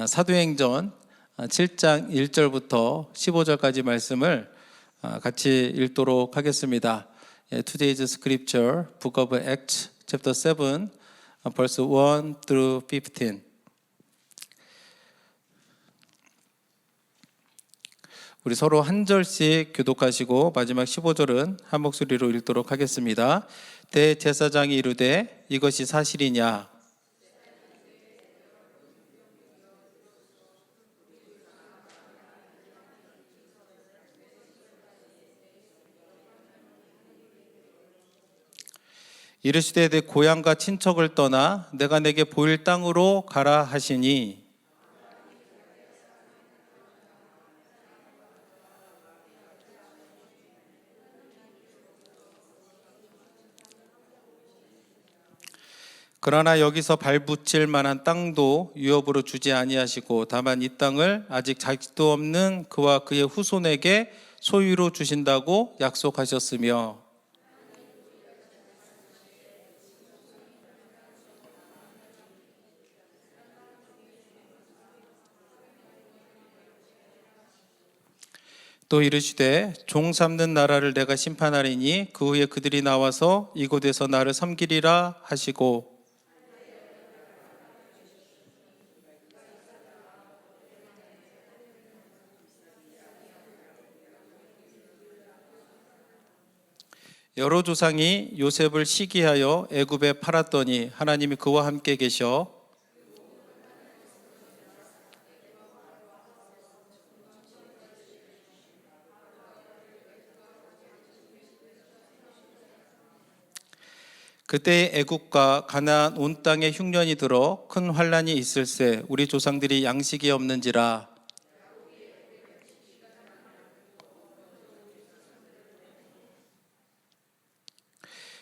사도행전 7장 1절부터 15절까지 말씀을 같이 읽도록 하겠습니다. Today's scripture, Book of Acts, chapter 7, verse 1 through 15. 우리 서로 한 절씩 교독하시고 마지막 15절은 한 목소리로 읽도록 하겠습니다. 대제사장이 이르되 이것이 사실이냐? 이르시되 내 고향과 친척을 떠나 내가 내게 보일 땅으로 가라 하시니 그러나 여기서 발붙일 만한 땅도 유업으로 주지 아니하시고 다만 이 땅을 아직 자식도 없는 그와 그의 후손에게 소유로 주신다고 약속하셨으며 또 이르시되 종 삼는 나라를 내가 심판하리니 그 후에 그들이 나와서 이곳에서 나를 섬기리라 하시고 여러 조상이 요셉을 시기하여 애굽에 팔았더니 하나님이 그와 함께 계셔 그때 애굽과 가나안 온 땅에 흉년이 들어 큰 환난이 있을세 우리 조상들이 양식이 없는지라.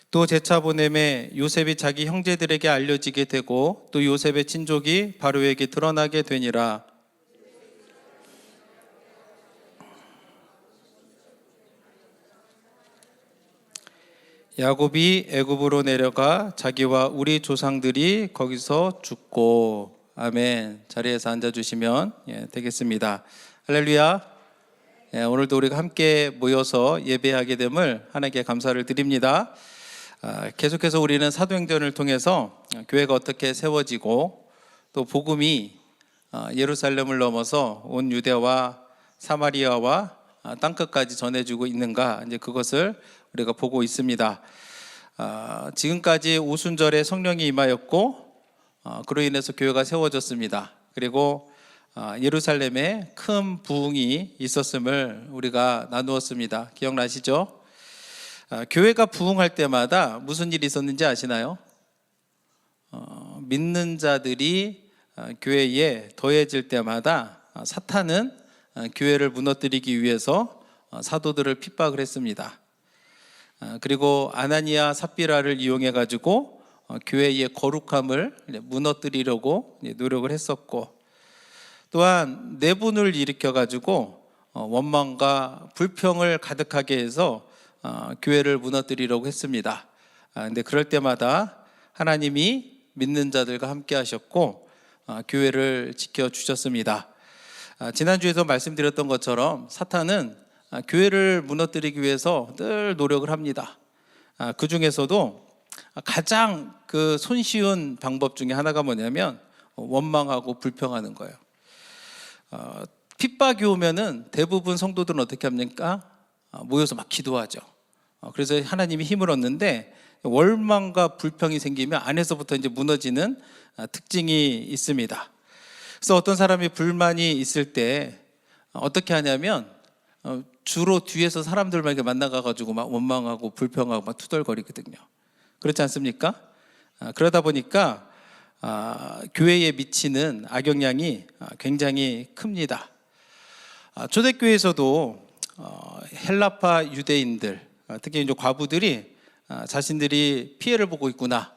또 제차 보냄에 요셉이 자기 형제들에게 알려지게 되고 또 요셉의 친족이 바로에게 드러나게 되니라. 야곱이 애굽으로 내려가 자기와 우리 조상들이 거기서 죽고. 아멘. 자리에서 앉아주시면 되겠습니다. 할렐루야. 오늘도 우리가 함께 모여서 예배하게 됨을 하나님께 감사를 드립니다. 계속해서 우리는 사도행전을 통해서 교회가 어떻게 세워지고 또 복음이 예루살렘을 넘어서 온 유대와 사마리아와 땅끝까지 전해지고 있는가, 이제 그것을 우리가 보고 있습니다. 지금까지 오순절에 성령이 임하였고 그로 인해서 교회가 세워졌습니다. 그리고 예루살렘에 큰 부흥이 있었음을 우리가 나누었습니다. 기억나시죠? 교회가 부흥할 때마다 무슨 일이 있었는지 아시나요? 믿는 자들이 교회에 더해질 때마다 사탄은 교회를 무너뜨리기 위해서 사도들을 핍박을 했습니다. 그리고 아나니아 삽비라를 이용해 가지고 교회의 거룩함을 무너뜨리려고 노력을 했었고, 또한 내분을 일으켜 가지고 원망과 불평을 가득하게 해서 교회를 무너뜨리려고 했습니다. 근데 그럴 때마다 하나님이 믿는 자들과 함께 하셨고 교회를 지켜주셨습니다. 지난주에도 말씀드렸던 것처럼 사탄은 교회를 무너뜨리기 위해서 늘 노력을 합니다. 그 중에서도 가장 손쉬운 방법 중에 하나가 뭐냐면 원망하고 불평하는 거예요. 핍박이 오면은 대부분 성도들은 어떻게 합니까? 모여서 막 기도하죠. 그래서 하나님이 힘을 얻는데, 원망과 불평이 생기면 안에서부터 이제 무너지는 특징이 있습니다. 그래서 어떤 사람이 불만이 있을 때 어떻게 하냐면 주로 뒤에서 사람들만 이렇게 만나가지고 막 원망하고 불평하고 막 투덜거리거든요. 그렇지 않습니까? 그러다 보니까 교회에 미치는 악영향이 굉장히 큽니다. 초대교회에서도 헬라파 유대인들, 특히 이제 과부들이 자신들이 피해를 보고 있구나,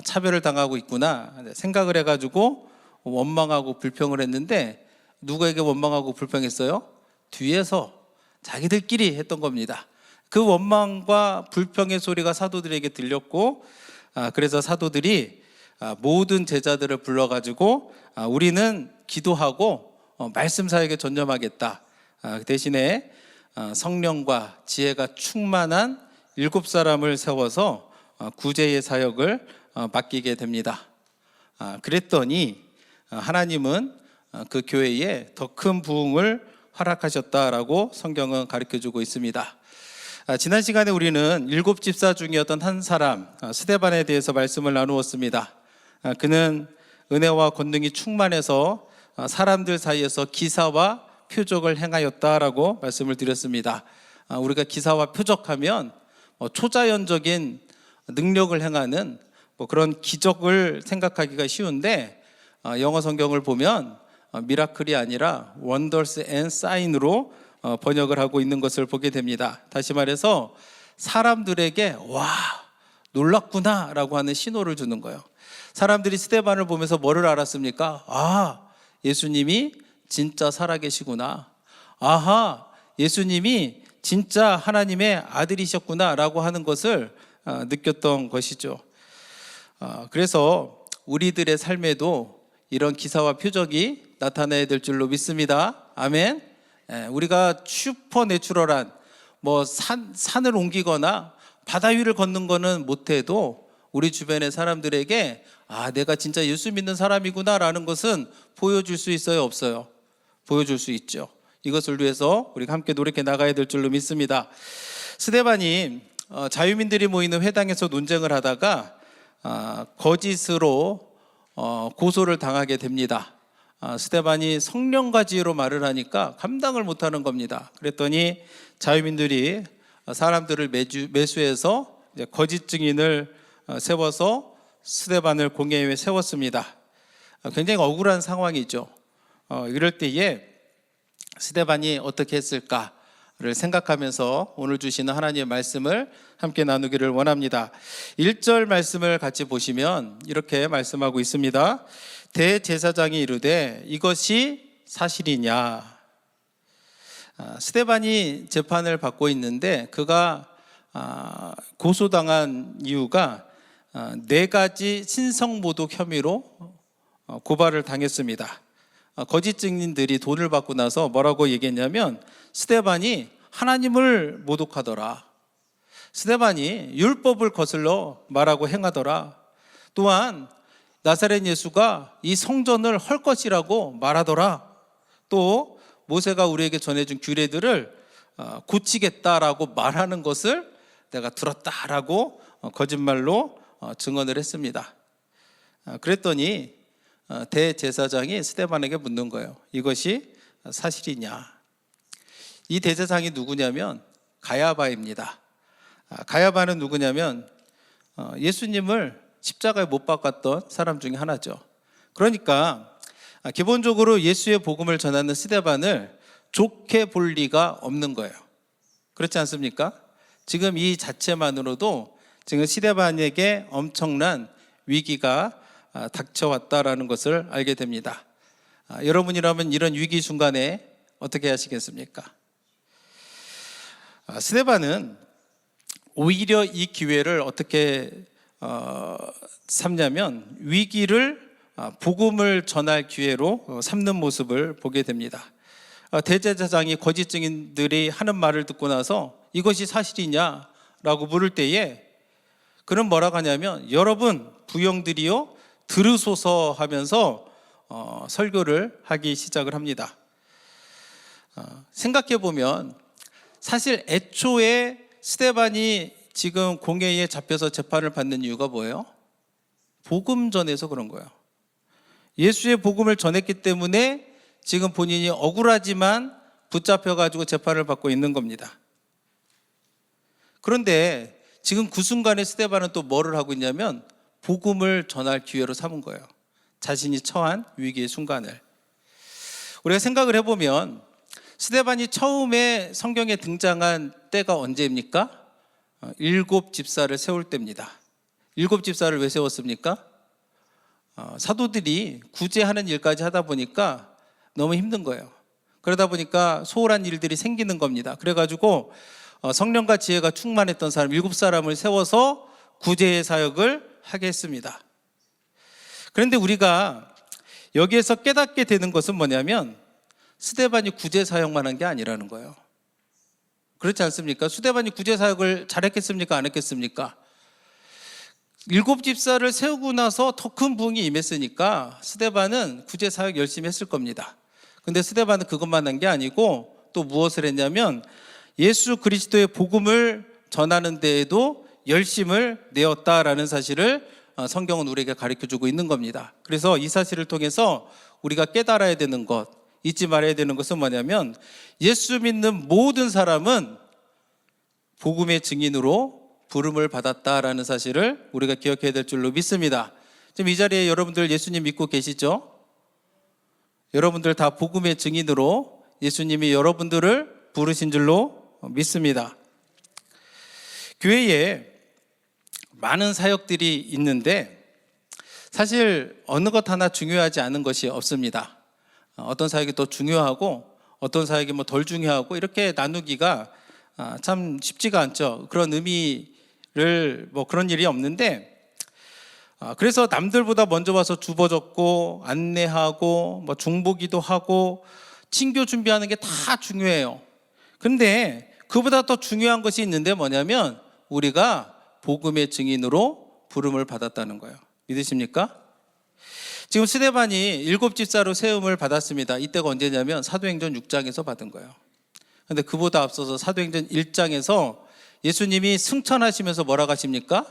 차별을 당하고 있구나 생각을 해가지고 원망하고 불평을 했는데, 누구에게 원망하고 불평했어요? 뒤에서 자기들끼리 했던 겁니다. 그 원망과 불평의 소리가 사도들에게 들렸고, 그래서 사도들이 모든 제자들을 불러가지고 우리는 기도하고 말씀 사역에 전념하겠다. 그 대신에 성령과 지혜가 충만한 7사람을 세워서 구제의 사역을 맡기게 됩니다. 그랬더니 하나님은 그 교회에 더 큰 부흥을 허락하셨다라고 성경은 가르쳐주고 있습니다. 지난 시간에 우리는 7집사 중이었던 한 사람 스데반에 대해서 말씀을 나누었습니다. 그는 은혜와 권능이 충만해서 사람들 사이에서 기사와 표적을 행하였다라고 말씀을 드렸습니다. 우리가 기사와 표적하면 초자연적인 능력을 행하는 그런 기적을 생각하기가 쉬운데, 영어 성경을 보면 미라클이 아니라 wonders and sign으로 번역을 하고 있는 것을 보게 됩니다. 다시 말해서 사람들에게 와 놀랍구나 라고 하는 신호를 주는 거예요. 사람들이 스데반을 보면서 뭐를 알았습니까? 아, 예수님이 진짜 살아계시구나. 아하, 예수님이 진짜 하나님의 아들이셨구나 라고 하는 것을 느꼈던 것이죠. 그래서 우리들의 삶에도 이런 기사와 표적이 나타나야 될 줄로 믿습니다. 아멘. 우리가 슈퍼내추럴한 산을 옮기거나 바다 위를 걷는 거는 못해도 우리 주변의 사람들에게 내가 진짜 예수 믿는 사람이구나 라는 것은 보여줄 수 있어요, 없어요? 보여줄 수 있죠. 이것을 위해서 우리가 함께 노력해 나가야 될 줄로 믿습니다. 스데반이 자유민들이 모이는 회당에서 논쟁을 하다가 거짓으로 고소를 당하게 됩니다. 스데반이 성령과 지혜로 말을 하니까 감당을 못하는 겁니다. 그랬더니 자유민들이 사람들을 매수해서 거짓 증인을 세워서 스데반을 공회에 세웠습니다. 굉장히 억울한 상황이죠. 이럴 때에 스데반이 어떻게 했을까를 생각하면서 오늘 주시는 하나님의 말씀을 함께 나누기를 원합니다. 1절 말씀을 같이 보시면 이렇게 말씀하고 있습니다. 대제사장이 이르되 이것이 사실이냐. 스데반이 재판을 받고 있는데 그가 고소당한 이유가 4가지 신성모독 혐의로 고발을 당했습니다. 거짓 증인들이 돈을 받고 나서 뭐라고 얘기했냐면 스데반이 하나님을 모독하더라. 스데반이 율법을 거슬러 말하고 행하더라. 또한 나사렛 예수가 이 성전을 헐 것이라고 말하더라. 또 모세가 우리에게 전해준 규례들을 고치겠다라고 말하는 것을 내가 들었다라고 거짓말로 증언을 했습니다. 그랬더니 대제사장이 스데반에게 묻는 거예요. 이것이 사실이냐. 이 대제사장이 누구냐면 가야바입니다. 가야바는 누구냐면 예수님을 십자가에 못 박았던 사람 중에 하나죠. 그러니까 기본적으로 예수의 복음을 전하는 스데반을 좋게 볼 리가 없는 거예요. 그렇지 않습니까? 지금 이 자체만으로도 지금 스데반에게 엄청난 위기가 닥쳐왔다라는 것을 알게 됩니다. 여러분이라면 이런 위기 순간에 어떻게 하시겠습니까? 스데반은 오히려 이 기회를 어떻게 삼냐면 위기를 복음을 전할 기회로 삼는 모습을 보게 됩니다. 대제사장이 거짓 증인들이 하는 말을 듣고 나서 이것이 사실이냐라고 물을 때에 그는 뭐라고 하냐면 여러분 부형들이요 들으소서 하면서 설교를 하기 시작을 합니다. 생각해 보면 사실 애초에 스데반이 지금 공회에 잡혀서 재판을 받는 이유가 뭐예요? 복음 전해서 그런 거예요. 예수의 복음을 전했기 때문에 지금 본인이 억울하지만 붙잡혀가지고 재판을 받고 있는 겁니다. 그런데 지금 그 순간에 스데반은 또 뭐를 하고 있냐면 복음을 전할 기회로 삼은 거예요. 자신이 처한 위기의 순간을. 우리가 생각을 해보면 스데반이 처음에 성경에 등장한 때가 언제입니까? 7집사를 세울 때입니다. 7집사를 왜 세웠습니까? 사도들이 구제하는 일까지 하다 보니까 너무 힘든 거예요. 그러다 보니까 소홀한 일들이 생기는 겁니다. 그래가지고 성령과 지혜가 충만했던 사람 7사람을 세워서 구제의 사역을 하게 했습니다. 그런데 우리가 여기에서 깨닫게 되는 것은 뭐냐면 스데반이 구제 사역만 한 게 아니라는 거예요. 그렇지 않습니까? 스데반이 구제 사역을 잘했겠습니까? 안 했겠습니까? 7집사를 세우고 나서 더 큰 부흥이 임했으니까 스데반은 구제 사역 열심히 했을 겁니다. 근데 스데반은 그것만 한 게 아니고 또 무엇을 했냐면 예수 그리스도의 복음을 전하는 데에도 열심을 내었다라는 사실을 성경은 우리에게 가르쳐주고 있는 겁니다. 그래서 이 사실을 통해서 우리가 깨달아야 되는 것, 잊지 말아야 되는 것은 뭐냐면 예수 믿는 모든 사람은 복음의 증인으로 부름을 받았다라는 사실을 우리가 기억해야 될 줄로 믿습니다. 지금 이 자리에 여러분들 예수님 믿고 계시죠? 여러분들 다 복음의 증인으로 예수님이 여러분들을 부르신 줄로 믿습니다. 교회에 많은 사역들이 있는데 사실 어느 것 하나 중요하지 않은 것이 없습니다. 어떤 사역이 더 중요하고 어떤 사역이 덜 중요하고 이렇게 나누기가 참 쉽지가 않죠. 그런 의미를 그런 일이 없는데 그래서 남들보다 먼저 와서 주보 적고 안내하고 중보기도 하고 친교 준비하는 게 다 중요해요. 근데 그보다 더 중요한 것이 있는데 뭐냐면 우리가 복음의 증인으로 부름을 받았다는 거예요. 믿으십니까? 지금 스데반이 7집사로 세움을 받았습니다. 이때가 언제냐면 사도행전 6장에서 받은 거예요. 근데 그보다 앞서서 사도행전 1장에서 예수님이 승천하시면서 뭐라고 하십니까?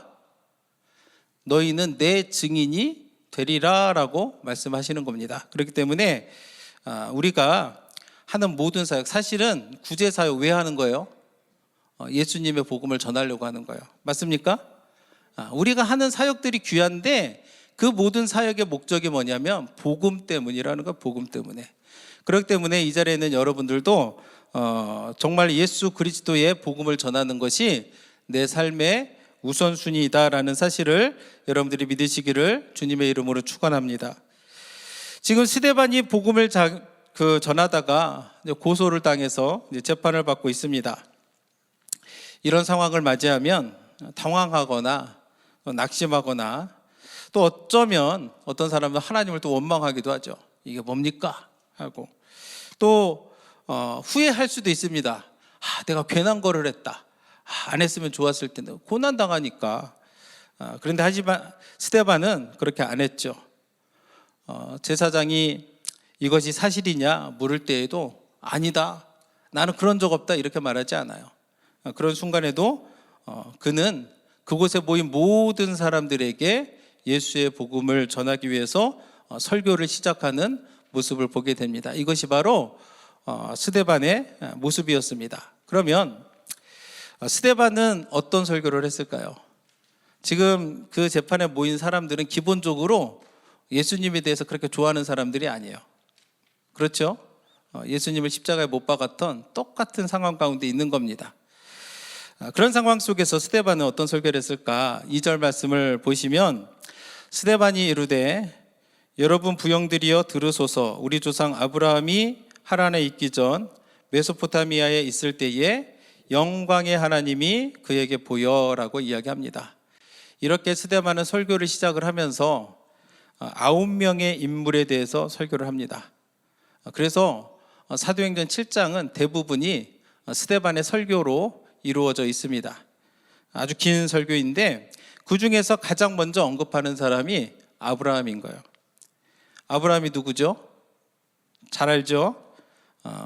너희는 내 증인이 되리라 라고 말씀하시는 겁니다. 그렇기 때문에 우리가 하는 모든 사역, 사실은 구제 사역 왜 하는 거예요? 예수님의 복음을 전하려고 하는 거예요. 맞습니까? 우리가 하는 사역들이 귀한데 그 모든 사역의 목적이 뭐냐면 복음 때문이라는 거예요. 복음 때문에. 그렇기 때문에 이 자리에 있는 여러분들도 정말 예수 그리스도의 복음을 전하는 것이 내 삶의 우선순위이다라는 사실을 여러분들이 믿으시기를 주님의 이름으로 축원합니다. 지금 스데반이 복음을 전하다가 고소를 당해서 재판을 받고 있습니다. 이런 상황을 맞이하면 당황하거나 낙심하거나 또 어쩌면 어떤 사람은 하나님을 또 원망하기도 하죠. 이게 뭡니까? 하고 또 후회할 수도 있습니다. 내가 괜한 거를 했다. 안 했으면 좋았을 텐데 고난 당하니까. 그런데 하지만 스데반은 그렇게 안 했죠. 제사장이 이것이 사실이냐 물을 때에도 아니다. 나는 그런 적 없다. 이렇게 말하지 않아요. 그런 순간에도 그는 그곳에 모인 모든 사람들에게 예수의 복음을 전하기 위해서 설교를 시작하는 모습을 보게 됩니다. 이것이 바로 스데반의 모습이었습니다. 그러면 스데반은 어떤 설교를 했을까요? 지금 그 재판에 모인 사람들은 기본적으로 예수님에 대해서 그렇게 좋아하는 사람들이 아니에요. 그렇죠? 예수님을 십자가에 못 박았던 똑같은 상황 가운데 있는 겁니다. 그런 상황 속에서 스데반은 어떤 설교를 했을까? 2절 말씀을 보시면 스데반이 이르되 여러분 부형들이여 들으소서. 우리 조상 아브라함이 하란에 있기 전 메소포타미아에 있을 때에 영광의 하나님이 그에게 보여라고 이야기합니다. 이렇게 스데반은 설교를 시작을 하면서 9명의 인물에 대해서 설교를 합니다. 그래서 사도행전 7장은 대부분이 스데반의 설교로 이루어져 있습니다. 아주 긴 설교인데 그 중에서 가장 먼저 언급하는 사람이 아브라함인 거예요. 아브라함이 누구죠? 잘 알죠?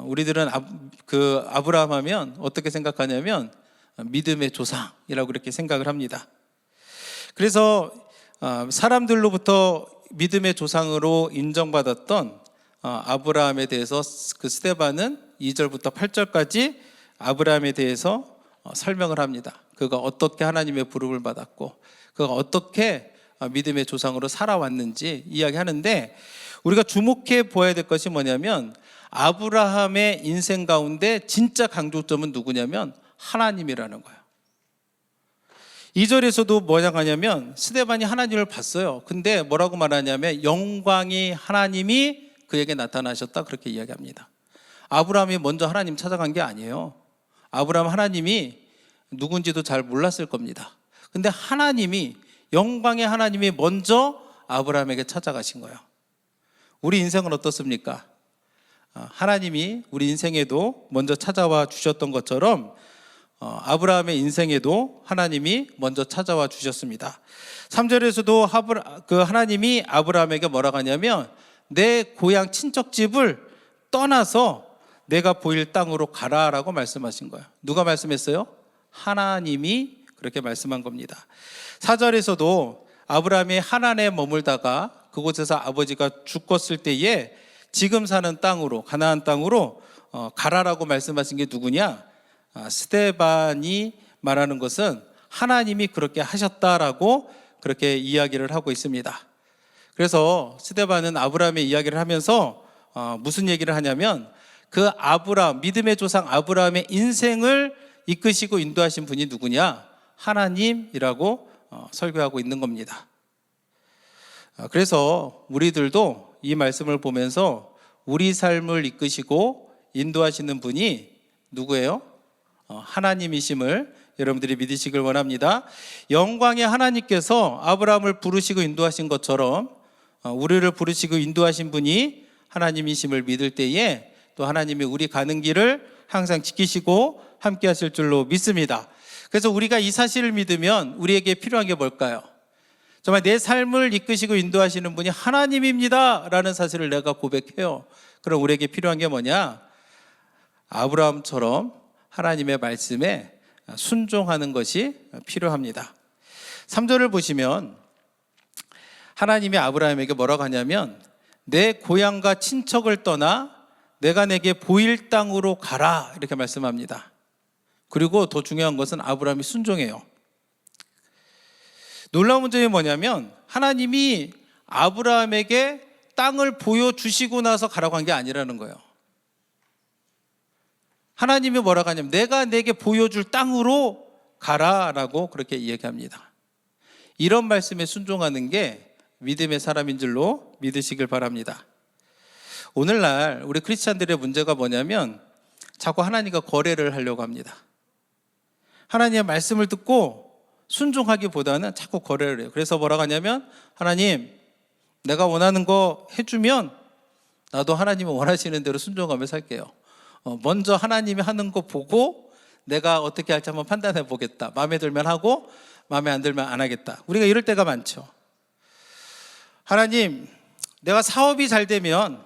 우리들은 아브라함 하면 어떻게 생각하냐면 믿음의 조상이라고 그렇게 생각을 합니다. 그래서 사람들로부터 믿음의 조상으로 인정받았던 아브라함에 대해서 그 스데반은 2절부터 8절까지 아브라함에 대해서 설명을 합니다. 그가 어떻게 하나님의 부름을 받았고 그가 어떻게 믿음의 조상으로 살아왔는지 이야기하는데 우리가 주목해 보아야 될 것이 뭐냐면 아브라함의 인생 가운데 진짜 강조점은 누구냐면 하나님이라는 거예요. 2절에서도 뭐라고 하냐면 스데반이 하나님을 봤어요. 근데 뭐라고 말하냐면 영광이 하나님이 그에게 나타나셨다 그렇게 이야기합니다. 아브라함이 먼저 하나님 찾아간 게 아니에요. 아브라함 하나님이 누군지도 잘 몰랐을 겁니다. 근데 하나님이 영광의 하나님이 먼저 아브라함에게 찾아가신 거예요. 우리 인생은 어떻습니까? 하나님이 우리 인생에도 먼저 찾아와 주셨던 것처럼 아브라함의 인생에도 하나님이 먼저 찾아와 주셨습니다. 3절에서도 하나님이 아브라함에게 뭐라고 하냐면 내 고향 친척집을 떠나서 내가 보일 땅으로 가라라고 말씀하신 거예요. 누가 말씀했어요? 하나님이 그렇게 말씀한 겁니다. 4절에서도 아브라함이 하란에 머물다가 그곳에서 아버지가 죽었을 때에 지금 사는 땅으로, 가나안 땅으로 가라라고 말씀하신 게 누구냐? 스데반이 말하는 것은 하나님이 그렇게 하셨다라고 그렇게 이야기를 하고 있습니다. 그래서 스데반은 아브라함의 이야기를 하면서 무슨 얘기를 하냐면 그 아브라함, 믿음의 조상 아브라함의 인생을 이끄시고 인도하신 분이 누구냐? 하나님이라고 설교하고 있는 겁니다. 그래서 우리들도 이 말씀을 보면서 우리 삶을 이끄시고 인도하시는 분이 누구예요? 하나님이심을 여러분들이 믿으시길 원합니다. 영광의 하나님께서 아브라함을 부르시고 인도하신 것처럼 우리를 부르시고 인도하신 분이 하나님이심을 믿을 때에 또 하나님이 우리 가는 길을 항상 지키시고 함께 하실 줄로 믿습니다. 그래서 우리가 이 사실을 믿으면 우리에게 필요한 게 뭘까요? 정말 내 삶을 이끄시고 인도하시는 분이 하나님입니다 라는 사실을 내가 고백해요. 그럼 우리에게 필요한 게 뭐냐? 아브라함처럼 하나님의 말씀에 순종하는 것이 필요합니다. 3절을 보시면 하나님이 아브라함에게 뭐라고 하냐면 내 고향과 친척을 떠나 내가 내게 보일 땅으로 가라 이렇게 말씀합니다. 그리고 더 중요한 것은 아브라함이 순종해요. 놀라운 점이 뭐냐면 하나님이 아브라함에게 땅을 보여주시고 나서 가라고 한 게 아니라는 거예요. 하나님이 뭐라고 하냐면 내가 내게 보여줄 땅으로 가라라고 그렇게 이야기합니다. 이런 말씀에 순종하는 게 믿음의 사람인 줄로 믿으시길 바랍니다. 오늘날 우리 크리스찬들의 문제가 뭐냐면 자꾸 하나님과 거래를 하려고 합니다. 하나님의 말씀을 듣고 순종하기보다는 자꾸 거래를 해요. 그래서 뭐라고 하냐면 하나님 내가 원하는 거 해주면 나도 하나님이 원하시는 대로 순종하며 살게요. 먼저 하나님이 하는 거 보고 내가 어떻게 할지 한번 판단해 보겠다. 마음에 들면 하고 마음에 안 들면 안 하겠다. 우리가 이럴 때가 많죠. 하나님 내가 사업이 잘 되면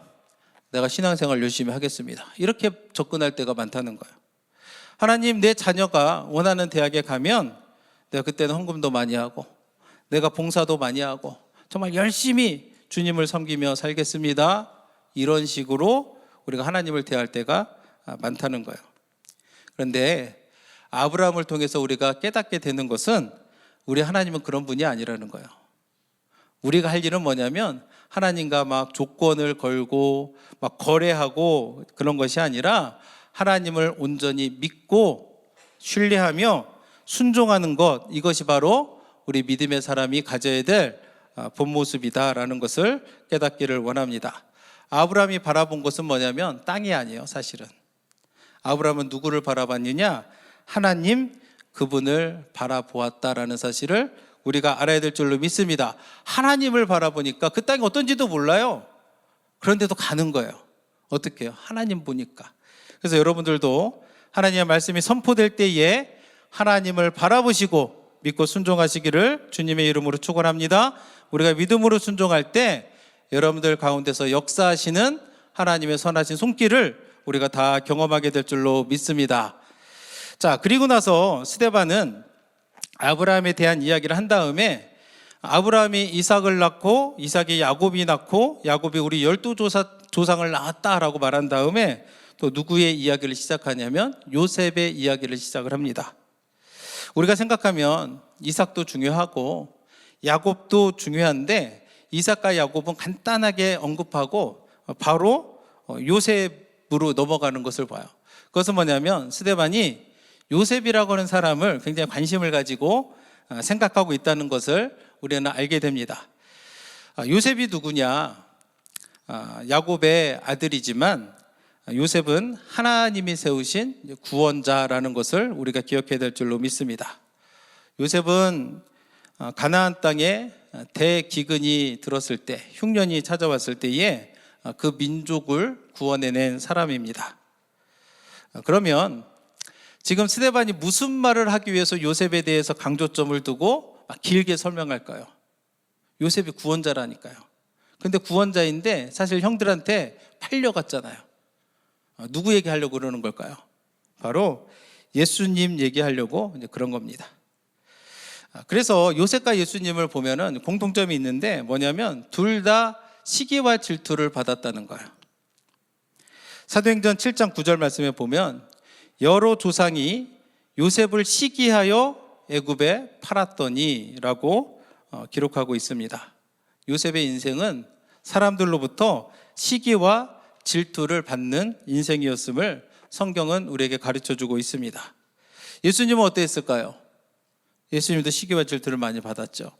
내가 신앙생활 열심히 하겠습니다. 이렇게 접근할 때가 많다는 거예요. 하나님 내 자녀가 원하는 대학에 가면 내가 그때는 헌금도 많이 하고 내가 봉사도 많이 하고 정말 열심히 주님을 섬기며 살겠습니다. 이런 식으로 우리가 하나님을 대할 때가 많다는 거예요. 그런데 아브라함을 통해서 우리가 깨닫게 되는 것은 우리 하나님은 그런 분이 아니라는 거예요. 우리가 할 일은 뭐냐면 하나님과 막 조건을 걸고 막 거래하고 그런 것이 아니라 하나님을 온전히 믿고 신뢰하며 순종하는 것, 이것이 바로 우리 믿음의 사람이 가져야 될 본 모습이다라는 것을 깨닫기를 원합니다. 아브라함이 바라본 것은 뭐냐면 땅이 아니에요. 사실은 아브라함은 누구를 바라봤느냐? 하나님 그분을 바라보았다라는 사실을 우리가 알아야 될 줄로 믿습니다. 하나님을 바라보니까 그 땅이 어떤지도 몰라요. 그런데도 가는 거예요. 어떻게 해요? 하나님 보니까. 그래서 여러분들도 하나님의 말씀이 선포될 때에 하나님을 바라보시고 믿고 순종하시기를 주님의 이름으로 축원합니다. 우리가 믿음으로 순종할 때 여러분들 가운데서 역사하시는 하나님의 선하신 손길을 우리가 다 경험하게 될 줄로 믿습니다. 자, 그리고 나서 스데반은 아브라함에 대한 이야기를 한 다음에 아브라함이 이삭을 낳고 이삭이 야곱이 낳고 야곱이 우리 12조상을 낳았다라고 말한 다음에 또 누구의 이야기를 시작하냐면 요셉의 이야기를 시작을 합니다. 우리가 생각하면 이삭도 중요하고 야곱도 중요한데 이삭과 야곱은 간단하게 언급하고 바로 요셉으로 넘어가는 것을 봐요. 그것은 뭐냐면 스데반이 요셉이라고 하는 사람을 굉장히 관심을 가지고 생각하고 있다는 것을 우리는 알게 됩니다. 요셉이 누구냐? 야곱의 아들이지만 요셉은 하나님이 세우신 구원자라는 것을 우리가 기억해야 될 줄로 믿습니다. 요셉은 가나안 땅에 대기근이 들었을 때, 흉년이 찾아왔을 때에 그 민족을 구원해낸 사람입니다. 그러면 지금 스데반이 무슨 말을 하기 위해서 요셉에 대해서 강조점을 두고 길게 설명할까요? 요셉이 구원자라니까요. 근데 구원자인데 사실 형들한테 팔려갔잖아요. 누구 얘기하려고 그러는 걸까요? 바로 예수님 얘기하려고 이제 그런 겁니다. 그래서 요셉과 예수님을 보면은 공통점이 있는데 뭐냐면 둘 다 시기와 질투를 받았다는 거예요. 사도행전 7장 9절 말씀에 보면 여러 조상이 요셉을 시기하여 애굽에 팔았더니 라고 기록하고 있습니다. 요셉의 인생은 사람들로부터 시기와 질투를 받는 인생이었음을 성경은 우리에게 가르쳐주고 있습니다. 예수님은 어땠을까요? 예수님도 시기와 질투를 많이 받았죠.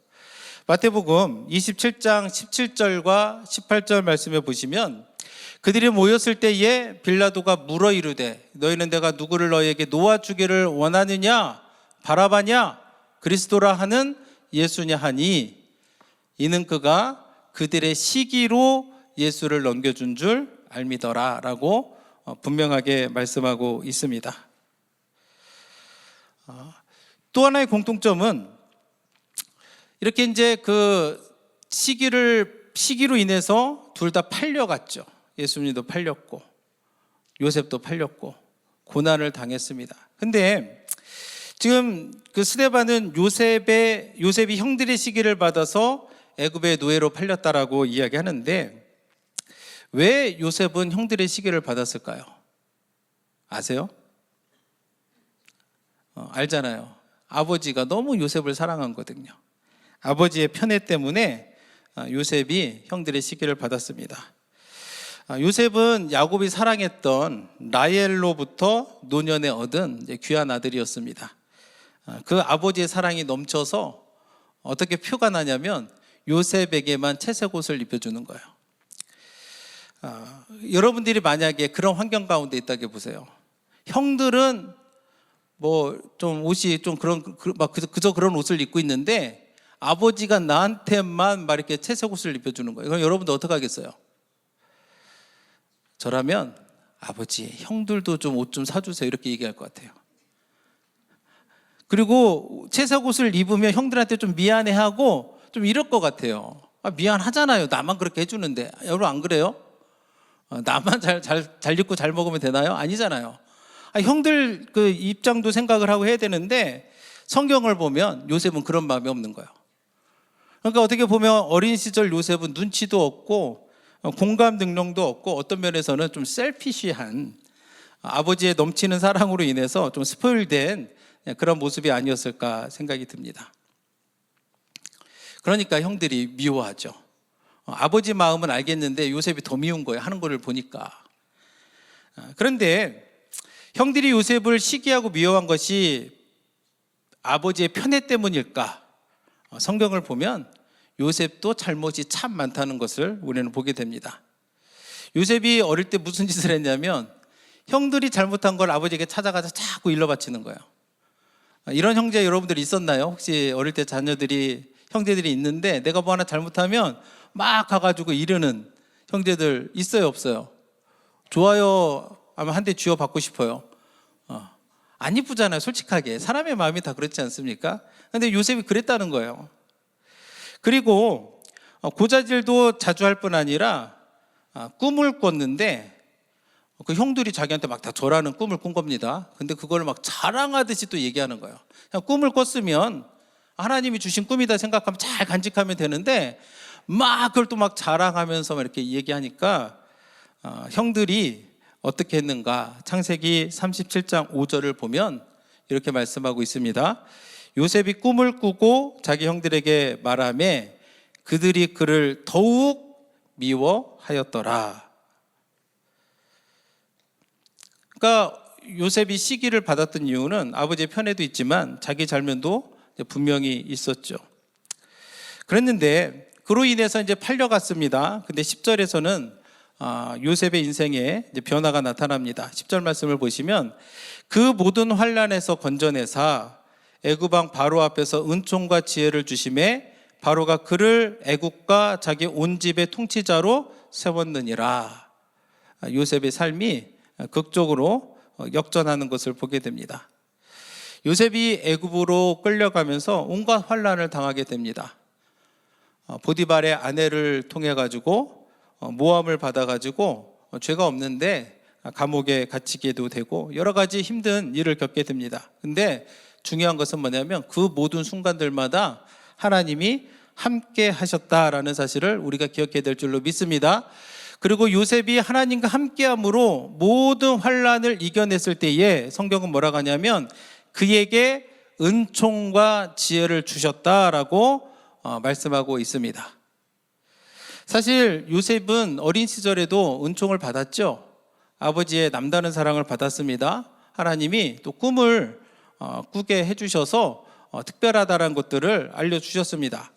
마태복음 27장 17절과 18절 말씀에 보시면 그들이 모였을 때에 빌라도가 물어 이르되 너희는 내가 누구를 너희에게 놓아주기를 원하느냐 바라바냐 그리스도라 하는 예수냐 하니 이는 그가 그들의 시기로 예수를 넘겨준 줄 알미더라 라고 분명하게 말씀하고 있습니다. 또 하나의 공통점은 이렇게 이제 그 시기로 인해서 둘 다 팔려갔죠. 예수님도 팔렸고 요셉도 팔렸고 고난을 당했습니다. 근데 지금 그 스데반은 요셉이 형들의 시기를 받아서 애굽의 노예로 팔렸다라고 이야기하는데 왜 요셉은 형들의 시기를 받았을까요? 아세요? 알잖아요. 아버지가 너무 요셉을 사랑한 거거든요. 아버지의 편애 때문에 요셉이 형들의 시기를 받았습니다. 요셉은 야곱이 사랑했던 라헬로부터 노년에 얻은 귀한 아들이었습니다. 그 아버지의 사랑이 넘쳐서 어떻게 표가 나냐면 요셉에게만 채색 옷을 입혀주는 거예요. 여러분들이 만약에 그런 환경 가운데 있다고 보세요. 형들은 뭐 좀 옷이 좀 그저 그런 옷을 입고 있는데 아버지가 나한테만 막 이렇게 채색 옷을 입혀주는 거예요. 그럼 여러분들 어떻게 하겠어요? 저라면 아버지, 형들도 좀 옷 좀 사주세요 이렇게 얘기할 것 같아요. 그리고 채색 옷을 입으면 형들한테 좀 미안해하고 좀 이럴 것 같아요. 미안하잖아요. 나만 그렇게 해주는데. 여러분 안 그래요? 나만 잘 입고 잘 먹으면 되나요? 아니잖아요. 형들 그 입장도 생각을 하고 해야 되는데 성경을 보면 요셉은 그런 마음이 없는 거예요. 그러니까 어떻게 보면 어린 시절 요셉은 눈치도 없고 공감 능력도 없고 어떤 면에서는 좀 셀피시한 아버지의 넘치는 사랑으로 인해서 좀 스포일된 그런 모습이 아니었을까 생각이 듭니다. 그러니까 형들이 미워하죠. 아버지 마음은 알겠는데 요셉이 더 미운 거예요. 하는 거를 보니까. 그런데 형들이 요셉을 시기하고 미워한 것이 아버지의 편애 때문일까? 성경을 보면 요셉도 잘못이 참 많다는 것을 우리는 보게 됩니다. 요셉이 어릴 때 무슨 짓을 했냐면 형들이 잘못한 걸 아버지에게 찾아가서 자꾸 일러바치는 거예요. 이런 형제 여러분들이 있었나요? 혹시 어릴 때 형제들이 있는데 내가 뭐 하나 잘못하면 막 가가지고 이르는 형제들 있어요, 없어요? 좋아요 아마 한 대 쥐어 받고 싶어요. 안 이쁘잖아요, 솔직하게. 사람의 마음이 다 그렇지 않습니까? 근데 요셉이 그랬다는 거예요. 그리고 고자질도 자주 할 뿐 아니라 꿈을 꿨는데 그 형들이 자기한테 막 다 절하는 꿈을 꾼 겁니다. 근데 그걸 막 자랑하듯이 또 얘기하는 거예요. 그냥 꿈을 꿨으면 하나님이 주신 꿈이다 생각하면 잘 간직하면 되는데 막 그걸 또 막 자랑하면서 막 이렇게 얘기하니까 형들이 어떻게 했는가? 창세기 37장 5절을 보면 이렇게 말씀하고 있습니다. 요셉이 꿈을 꾸고 자기 형들에게 말하며 그들이 그를 더욱 미워하였더라. 그러니까 요셉이 시기를 받았던 이유는 아버지의 편애도 있지만 자기 잘못도 분명히 있었죠. 그랬는데 그로 인해서 이제 팔려갔습니다. 근데 10절에서는 요셉의 인생에 이제 변화가 나타납니다. 10절 말씀을 보시면 그 모든 환난에서 건져내사 애굽 왕 바로 앞에서 은총과 지혜를 주심에 바로가 그를 애굽과 자기 온 집의 통치자로 세웠느니라. 요셉의 삶이 극적으로 역전하는 것을 보게 됩니다. 요셉이 애굽으로 끌려가면서 온갖 환난을 당하게 됩니다. 보디발의 아내를 통해 가지고 모함을 받아 가지고 죄가 없는데 감옥에 갇히게도 되고 여러 가지 힘든 일을 겪게 됩니다. 근데 중요한 것은 뭐냐면 그 모든 순간들마다 하나님이 함께 하셨다라는 사실을 우리가 기억해야 될 줄로 믿습니다. 그리고 요셉이 하나님과 함께함으로 모든 환난을 이겨냈을 때에 성경은 뭐라고 하냐면 그에게 은총과 지혜를 주셨다라고 말씀하고 있습니다. 사실 요셉은 어린 시절에도 은총을 받았죠. 아버지의 남다른 사랑을 받았습니다. 하나님이 또 꿈을 꾸게 해주셔서 특별하다는 것들을 알려주셨습니다.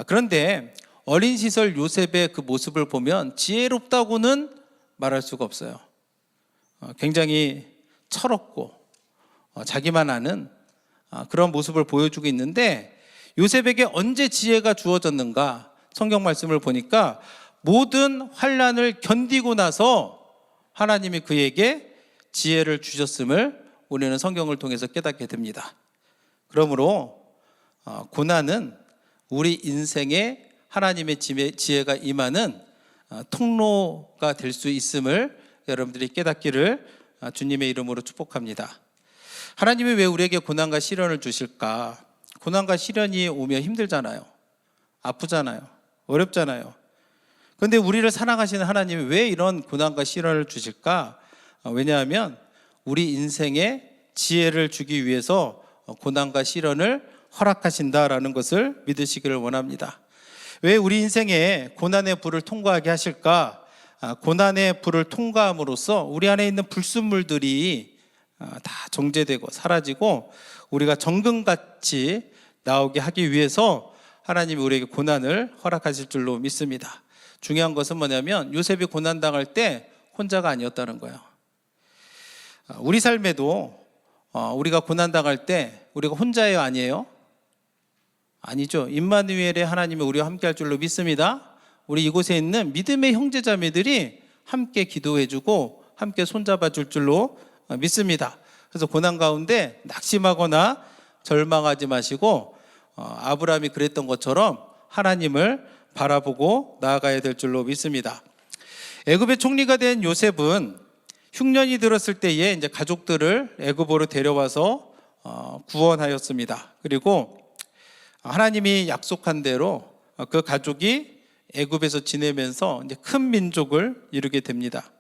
그런데 어린 시절 요셉의 그 모습을 보면 지혜롭다고는 말할 수가 없어요. 굉장히 철없고 자기만 아는 그런 모습을 보여주고 있는데 요셉에게 언제 지혜가 주어졌는가? 성경 말씀을 보니까 모든 환난을 견디고 나서 하나님이 그에게 지혜를 주셨음을 우리는 성경을 통해서 깨닫게 됩니다. 그러므로 고난은 우리 인생에 하나님의 지혜가 임하는 통로가 될 수 있음을 여러분들이 깨닫기를 주님의 이름으로 축복합니다. 하나님이 왜 우리에게 고난과 시련을 주실까? 고난과 시련이 오면 힘들잖아요. 아프잖아요. 어렵잖아요. 그런데 우리를 사랑하시는 하나님이 왜 이런 고난과 시련을 주실까? 왜냐하면 우리 인생에 지혜를 주기 위해서 고난과 시련을 허락하신다라는 것을 믿으시기를 원합니다. 왜 우리 인생에 고난의 불을 통과하게 하실까? 고난의 불을 통과함으로써 우리 안에 있는 불순물들이 다 정제되고 사라지고 우리가 정금같이 나오게 하기 위해서 하나님이 우리에게 고난을 허락하실 줄로 믿습니다. 중요한 것은 뭐냐면 요셉이 고난당할 때 혼자가 아니었다는 거예요. 우리 삶에도 우리가 고난당할 때 우리가 혼자예요, 아니에요? 아니죠. 임마누엘의 하나님이 우리와 함께할 줄로 믿습니다. 우리 이곳에 있는 믿음의 형제자매들이 함께 기도해주고 함께 손잡아 줄 줄로 믿습니다. 그래서 고난 가운데 낙심하거나 절망하지 마시고 아브라함이 그랬던 것처럼 하나님을 바라보고 나아가야 될 줄로 믿습니다. 애굽의 총리가 된 요셉은 흉년이 들었을 때에 이제 가족들을 애굽으로 데려와서 구원하였습니다. 그리고 하나님이 약속한 대로 그 가족이 애굽에서 지내면서 이제 큰 민족을 이루게 됩니다.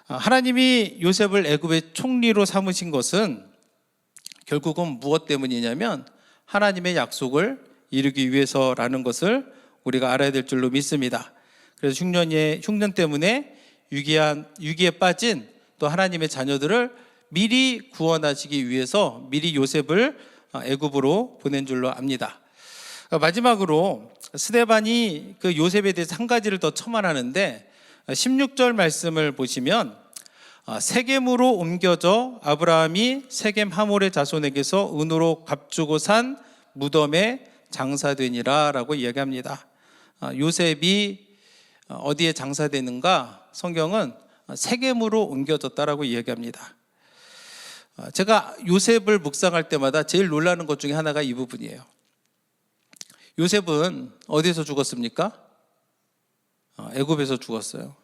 하나님이 요셉을 애굽의 총리로 삼으신 것은 결국은 무엇 때문이냐면 하나님의 약속을 이루기 위해서라는 것을 우리가 알아야 될 줄로 믿습니다. 그래서 흉년 때문에 위기에 빠진 또 하나님의 자녀들을 미리 구원하시기 위해서 미리 요셉을 애굽으로 보낸 줄로 압니다. 마지막으로 스데반이 그 요셉에 대해서 한 가지를 더 첨언하는데 16절 말씀을 보시면 세겜으로 옮겨져 아브라함이 세겜 하몰의 자손에게서 은으로 값주고 산 무덤에 장사되니라 라고 이야기합니다. 요셉이 어디에 장사되는가? 성경은 세겜으로 옮겨졌다라고 이야기합니다. 제가 요셉을 묵상할 때마다 제일 놀라는 것 중에 하나가 이 부분이에요. 요셉은 어디서 죽었습니까? 애굽에서 죽었어요.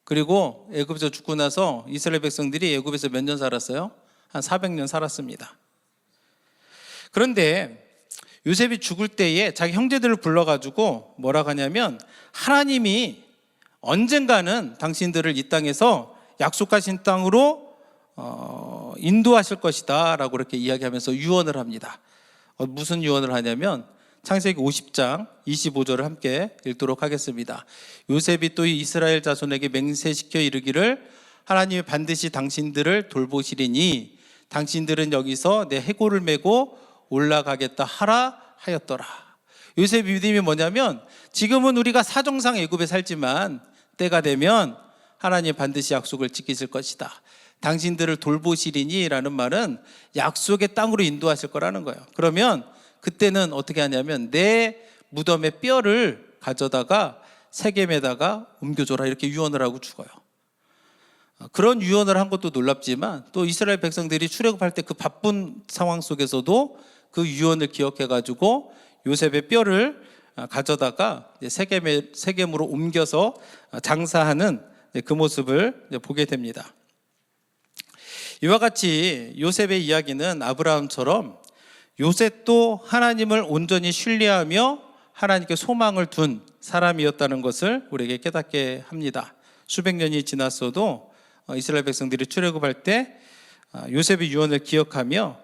그리고 애굽에서 죽고 나서 이스라엘 백성들이 애굽에서 몇 년 살았어요? 한 400년 살았습니다. 그런데 요셉이 죽을 때에 자기 형제들을 불러가지고 뭐라고 하냐면 하나님이 언젠가는 당신들을 이 땅에서 약속하신 땅으로 인도하실 것이다 라고 이렇게 이야기하면서 유언을 합니다. 무슨 유언을 하냐면 창세기 50장 25절을 함께 읽도록 하겠습니다. 요셉이 또 이스라엘 자손에게 맹세시켜 이르기를 하나님이 반드시 당신들을 돌보시리니 당신들은 여기서 내 해골을 메고 올라가겠다 하라 하였더라. 요셉의 믿음이 뭐냐면 지금은 우리가 사정상 애굽에 살지만 때가 되면 하나님 반드시 약속을 지키실 것이다. 당신들을 돌보시리니 라는 말은 약속의 땅으로 인도하실 거라는 거예요. 그러면 그때는 어떻게 하냐면 내 무덤의 뼈를 가져다가 세겜에다가 옮겨줘라 이렇게 유언을 하고 죽어요. 그런 유언을 한 것도 놀랍지만 또 이스라엘 백성들이 출애굽할 때 그 바쁜 상황 속에서도 그 유언을 기억해가지고 요셉의 뼈를 가져다가 세겜으로 옮겨서 장사하는 그 모습을 보게 됩니다. 이와 같이 요셉의 이야기는 아브라함처럼 요셉도 하나님을 온전히 신뢰하며 하나님께 소망을 둔 사람이었다는 것을 우리에게 깨닫게 합니다. 수백 년이 지났어도 이스라엘 백성들이 출애굽할 때 요셉의 유언을 기억하며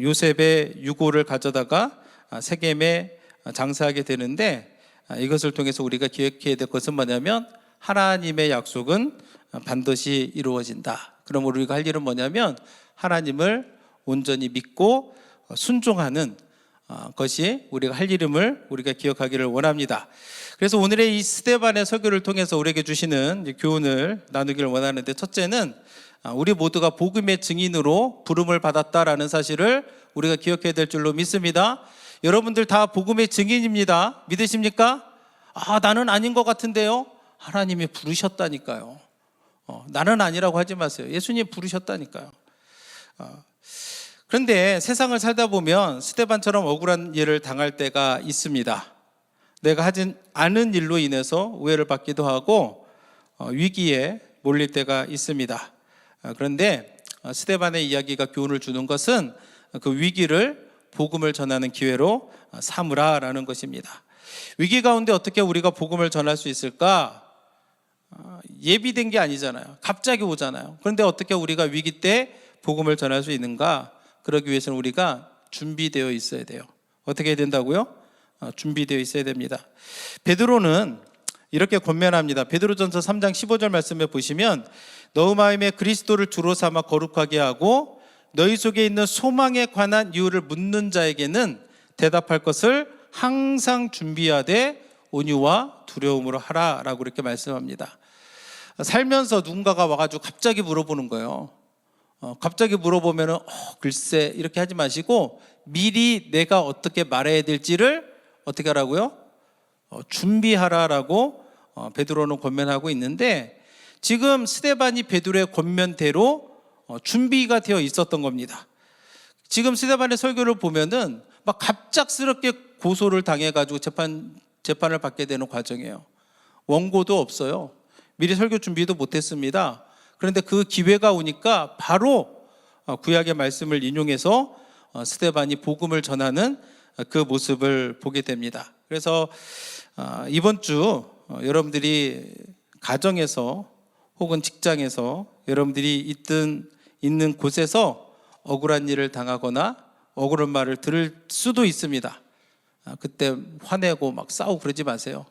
요셉의 유고를 가져다가 세겜에 장사하게 되는데, 이것을 통해서 우리가 기억해야 될 것은 뭐냐면 하나님의 약속은 반드시 이루어진다. 그럼 우리가 할 일은 뭐냐면 하나님을 온전히 믿고 순종하는 것이 우리가 할 일임을 우리가 기억하기를 원합니다. 그래서 오늘의 이 스데반의 설교를 통해서 우리에게 주시는 교훈을 나누기를 원하는데, 첫째는 우리 모두가 복음의 증인으로 부름을 받았다라는 사실을 우리가 기억해야 될 줄로 믿습니다. 여러분들 다 복음의 증인입니다. 믿으십니까? 나는 아닌 것 같은데요. 하나님이 부르셨다니까요. 나는 아니라고 하지 마세요. 예수님 부르셨다니까요. 그런데 세상을 살다 보면 스데반처럼 억울한 일을 당할 때가 있습니다. 내가 하지 않은 일로 인해서 오해를 받기도 하고 위기에 몰릴 때가 있습니다. 그런데 스데반의 이야기가 교훈을 주는 것은 그 위기를 복음을 전하는 기회로 삼으라라는 것입니다. 위기 가운데 어떻게 우리가 복음을 전할 수 있을까? 예비된 게 아니잖아요. 갑자기 오잖아요. 그런데 어떻게 우리가 위기 때 복음을 전할 수 있는가? 그러기 위해서는 우리가 준비되어 있어야 돼요. 어떻게 해야 된다고요? 준비되어 있어야 됩니다. 베드로는 이렇게 권면합니다. 베드로전서 3장 15절 말씀에 보시면 너희 마음에 그리스도를 주로 삼아 거룩하게 하고 너희 속에 있는 소망에 관한 이유를 묻는 자에게는 대답할 것을 항상 준비하되 온유와 두려움으로 하라라고 이렇게 말씀합니다. 살면서 누군가가 와가지고 갑자기 물어보는 거예요. 갑자기 물어보면은 글쎄 이렇게 하지 마시고 미리 내가 어떻게 말해야 될지를 어떻게 하라고요? 준비하라라고 베드로는 권면하고 있는데, 지금 스데반이 베드로의 권면대로 준비가 되어 있었던 겁니다. 지금 스데반의 설교를 보면은 막 갑작스럽게 고소를 당해가지고 재판을 받게 되는 과정이에요. 원고도 없어요. 미리 설교 준비도 못했습니다. 그런데 그 기회가 오니까 바로 구약의 말씀을 인용해서 스데반이 복음을 전하는 그 모습을 보게 됩니다. 그래서 이번 주 여러분들이 가정에서 혹은 직장에서 여러분들이 있는 곳에서 억울한 일을 당하거나 억울한 말을 들을 수도 있습니다. 그때 화내고 막 싸우고 그러지 마세요.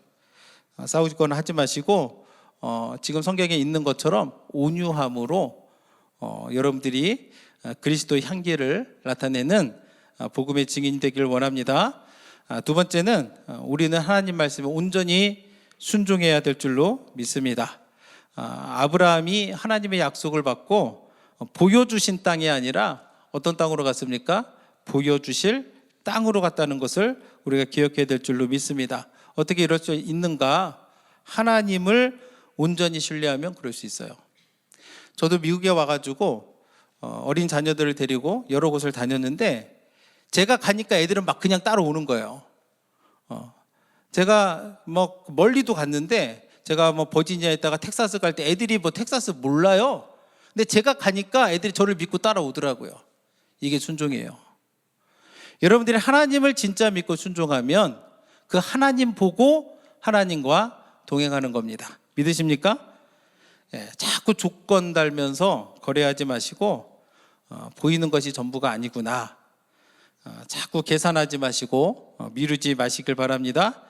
싸우거나 하지 마시고 지금 성경에 있는 것처럼 온유함으로 여러분들이 그리스도의 향기를 나타내는 복음의 증인이 되기를 원합니다. 두 번째는 우리는 하나님 말씀에 온전히 순종해야 될 줄로 믿습니다. 아브라함이 하나님의 약속을 받고 보여주신 땅이 아니라 어떤 땅으로 갔습니까? 보여주실 땅으로 갔다는 것을 우리가 기억해야 될 줄로 믿습니다. 어떻게 이럴 수 있는가? 하나님을 온전히 신뢰하면 그럴 수 있어요. 저도 미국에 와가지고 어린 자녀들을 데리고 여러 곳을 다녔는데 제가 가니까 애들은 막 그냥 따라오는 거예요. 제가 뭐 멀리도 갔는데 제가 뭐 버지니아에 있다가 텍사스 갈 때 애들이 뭐 텍사스 몰라요. 근데 제가 가니까 애들이 저를 믿고 따라오더라고요. 이게 순종이에요. 여러분들이 하나님을 진짜 믿고 순종하면 그 하나님 보고 하나님과 동행하는 겁니다. 믿으십니까? 자꾸 조건 달면서 거래하지 마시고 보이는 것이 전부가 아니구나. 자꾸 계산하지 마시고 미루지 마시길 바랍니다.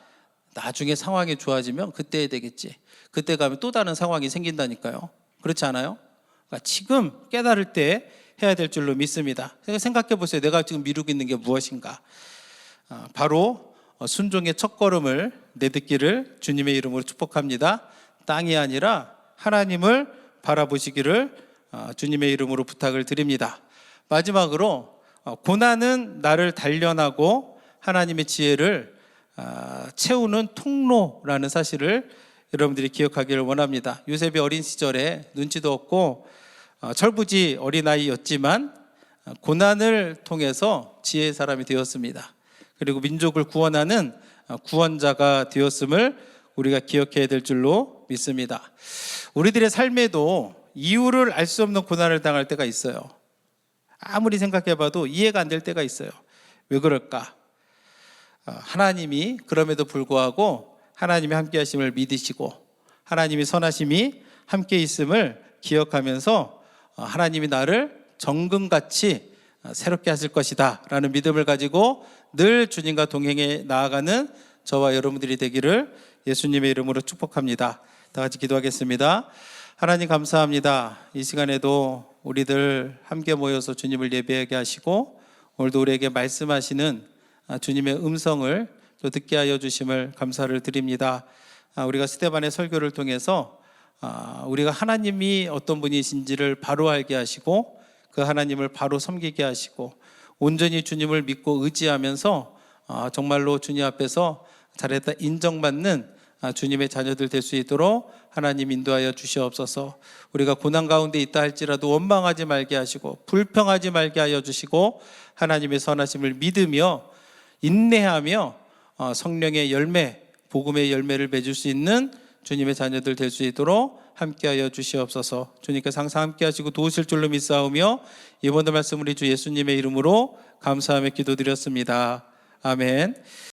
나중에 상황이 좋아지면 그때 해야 되겠지. 그때 가면 또 다른 상황이 생긴다니까요. 그렇지 않아요? 그러니까 지금 깨달을 때 해야 될 줄로 믿습니다. 생각해 보세요. 내가 지금 미루고 있는 게 무엇인가? 바로 순종의 첫걸음을 내딛기를 주님의 이름으로 축복합니다. 땅이 아니라 하나님을 바라보시기를 주님의 이름으로 부탁을 드립니다. 마지막으로 고난은 나를 단련하고 하나님의 지혜를 채우는 통로라는 사실을 여러분들이 기억하기를 원합니다. 요셉이 어린 시절에 눈치도 없고 철부지 어린아이였지만 고난을 통해서 지혜의 사람이 되었습니다. 그리고 민족을 구원하는 구원자가 되었음을 우리가 기억해야 될 줄로 믿습니다. 우리들의 삶에도 이유를 알 수 없는 고난을 당할 때가 있어요. 아무리 생각해봐도 이해가 안 될 때가 있어요. 왜 그럴까? 하나님이 그럼에도 불구하고 하나님이 함께 하심을 믿으시고 하나님이 선하심이 함께 있음을 기억하면서 하나님이 나를 정금같이 새롭게 하실 것이다 라는 믿음을 가지고 늘 주님과 동행해 나아가는 저와 여러분들이 되기를 예수님의 이름으로 축복합니다. 다 같이 기도하겠습니다. 하나님 감사합니다. 이 시간에도 우리들 함께 모여서 주님을 예배하게 하시고 오늘도 우리에게 말씀하시는 주님의 음성을 또 듣게 하여 주심을 감사를 드립니다. 우리가 스데반의 설교를 통해서 우리가 하나님이 어떤 분이신지를 바로 알게 하시고 그 하나님을 바로 섬기게 하시고 온전히 주님을 믿고 의지하면서 정말로 주님 앞에서 잘했다 인정받는 주님의 자녀들 될 수 있도록 하나님 인도하여 주시옵소서. 우리가 고난 가운데 있다 할지라도 원망하지 말게 하시고 불평하지 말게 하여 주시고 하나님의 선하심을 믿으며 인내하며 성령의 열매, 복음의 열매를 맺을 수 있는 주님의 자녀들 될 수 있도록 함께하여 주시옵소서. 주님께서 항상 함께 하시고 도우실 줄로 믿사오며 이번도 말씀 우리 주 예수님의 이름으로 감사하며 기도드렸습니다. 아멘.